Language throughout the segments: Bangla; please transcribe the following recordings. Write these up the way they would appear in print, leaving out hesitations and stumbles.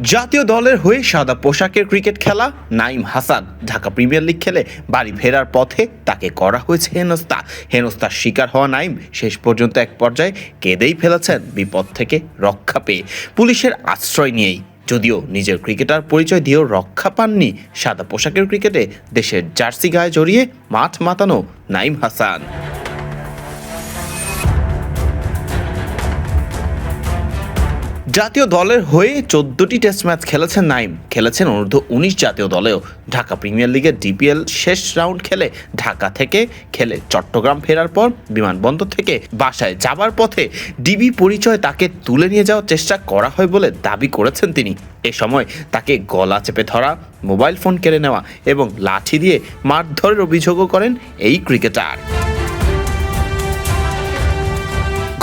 জাতীয় দলের হয়ে সাদা পোশাকের ক্রিকেট খেলা নাঈম হাসান ঢাকা প্রিমিয়ার লিগ খেলে বাড়ি ফেরার পথে তাকে করা হয়েছে হেনস্থার শিকার হওয়া নাঈম শেষ পর্যন্ত এক পর্যায়ে কেঁদেই ফেলেছেন বিপদ থেকে রক্ষা পেয়ে পুলিশের আশ্রয় নিয়েই। যদিও নিজের ক্রিকেটার পরিচয় দিয়েও রক্ষা পাননি সাদা পোশাকের ক্রিকেটে দেশের জার্সি গায়ে জড়িয়ে মাঠ মাতানো নাঈম হাসান। জাতীয় দলের হয়ে 14টি টেস্ট ম্যাচ খেলেছেন নাঈম, খেলেছেন অনূর্ধ্ব-19 জাতীয় দলেও। ঢাকা প্রিমিয়ার লিগের ডিপিএল শেষ রাউন্ড খেলে ঢাকা থেকে খেলে চট্টগ্রাম ফেরার পর বিমানবন্দর থেকে বাসায় যাবার পথে ডিবি পরিচয় তাকে তুলে নিয়ে যাওয়ার চেষ্টা করা হয় বলে দাবি করেছেন তিনি। এ সময় তাকে গলা চেপে ধরা, মোবাইল ফোন কেড়ে নেওয়া এবং লাঠি দিয়ে মারধরের অভিযোগও করেন এই ক্রিকেটার।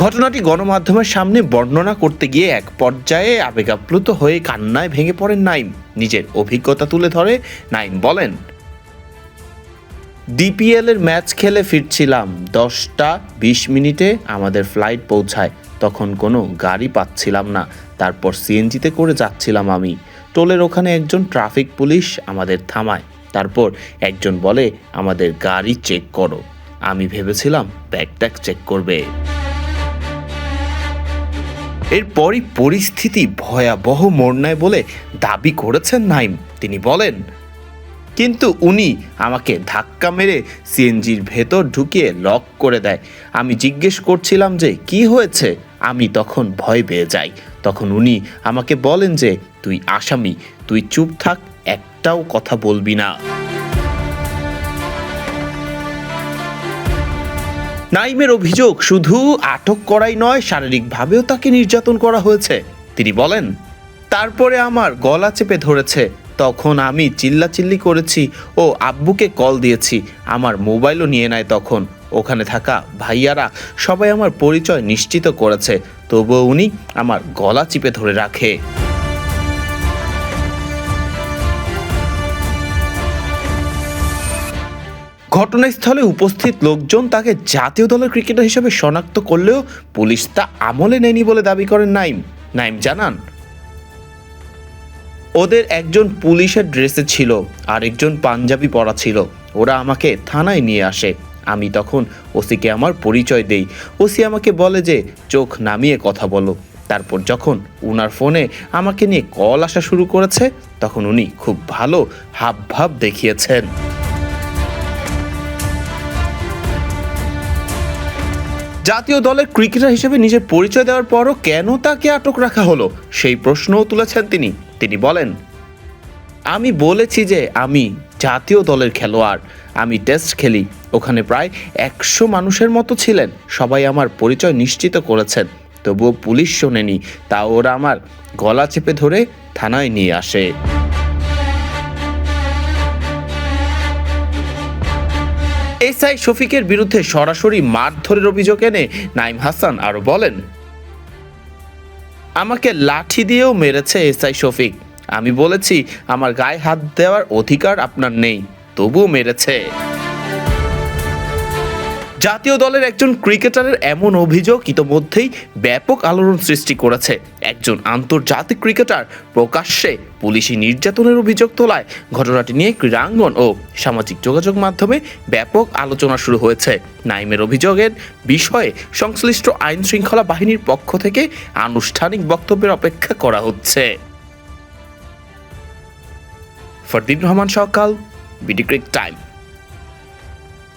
ঘটনাটি গণমাধ্যমের সামনে বর্ণনা করতে গিয়ে এক পর্যায়ে আবেগাপ্লুত হয়ে কান্নায় ভেঙে পড়েন নাঈম। নিজের অভিজ্ঞতা তুলে ধরে নাঈম বলেন, ডিপিএল এর ম্যাচ খেলে ফিরছিলাম, 10টা 20 মিনিটে আমাদের ফ্লাইট পৌঁছায়। তখন কোনো গাড়ি পাচ্ছিলাম না, তারপর সিএনজিতে করে যাচ্ছিলাম আমি। টোলের ওখানে একজন ট্রাফিক পুলিশ আমাদের থামায়, তারপর একজন বলে আমাদের গাড়ি চেক করো। আমি ভেবেছিলাম ব্যাগ চেক করবে। এরপরই পরিস্থিতি ভয়াবহ মোড় নেয় বলে দাবি করেছেন নাঈম। তিনি বলেন, কিন্তু উনি আমাকে ধাক্কা মেরে সিএনজির ভেতর ঢুকিয়ে লক করে দেয়। আমি জিজ্ঞেস করছিলাম যে কি হয়েছে, আমি তখন ভয় পেয়ে যাই। তখন উনি আমাকে বলেন যে তুই আসামি, তুই চুপ থাক, একটাও কথা বলবি না। নাঈমের অভিযোগ শুধু আটক করাই নয়, শারীরিকভাবেও তাকে নির্যাতন করা হয়েছে। তিনি বলেন, তারপরে আমার গলা চেপে ধরেছে, তখন আমি চিল্লাচিল্লি করেছি ও আব্বুকে কল দিয়েছি, আমার মোবাইলও নিয়ে নেয়। তখন ওখানে থাকা ভাইয়ারা সবাই আমার পরিচয় নিশ্চিত করেছে, তবুও উনি আমার গলা চিপে ধরে রাখে। ঘটনাস্থলে উপস্থিত লোকজন তাকে জাতীয় দলের ক্রিকেটার হিসেবে শনাক্ত করলেও পুলিশ তা আমলে নেয়নি বলে দাবি করেন নাঈম। নাঈম জানান, ওদের একজন পুলিশের ড্রেসে ছিল, আরেকজন পাঞ্জাবি পরা ছিল। ওরা আমাকে থানায় নিয়ে আসে। আমি তখন ওসিকে আমার পরিচয় দেই। ওসি আমাকে বলে যে চোখ নামিয়ে কথা বলো। তারপর যখন উনার ফোনে আমাকে নিয়ে কল আসা শুরু করেছে, তখন উনি খুব ভালো হাবভাব দেখিয়েছেন। জাতীয় দলের ক্রিকেটার হিসেবে নিজের পরিচয় দেওয়ার পরও কেন তাকে আটক রাখা হলো সেই প্রশ্নও তুলেছেন তিনি। তিনি বলেন, আমি বলেছি যে আমি জাতীয় দলের খেলোয়াড়, আমি টেস্ট খেলি। ওখানে প্রায় 100 মানুষের মতো ছিলেন, সবাই আমার পরিচয় নিশ্চিত করেছেন, তবুও পুলিশ শোনেনি। তা ওরা আমার গলা চেপে ধরে থানায় নিয়ে আসে। এসআই শফিকের বিরুদ্ধে সরাসরি মারধরের অভিযোগ এনে নাঈম হাসান আরো বলেন, আমাকে লাঠি দিয়েও মেরেছে এসআই শফিক। আমি বলেছি আমার গায়ে হাত দেওয়ার অধিকার আপনার নেই, তবুও মেরেছে। জাতীয় দলের একজন ক্রিকেটারের এমন অভিযোগ ইতোমধ্যেই ব্যাপক আলোড়ন সৃষ্টি করেছে। একজন আন্তর্জাতিক ক্রিকেটার প্রকাশ্যে পুলিশি নির্যাতনের অভিযোগ তোলায় ঘটনাটি নিয়ে ক্রীড়াঙ্গন ও সামাজিক যোগাযোগ মাধ্যমে ব্যাপক আলোচনা শুরু হয়েছে। নাঈমের অভিযোগের বিষয়ে সংশ্লিষ্ট আইন শৃঙ্খলা বাহিনীর পক্ষ থেকে আনুষ্ঠানিক বক্তব্যের অপেক্ষা করা হচ্ছে। ফরদীন রহমান সকাল, বিডি ক্রিক টাইম।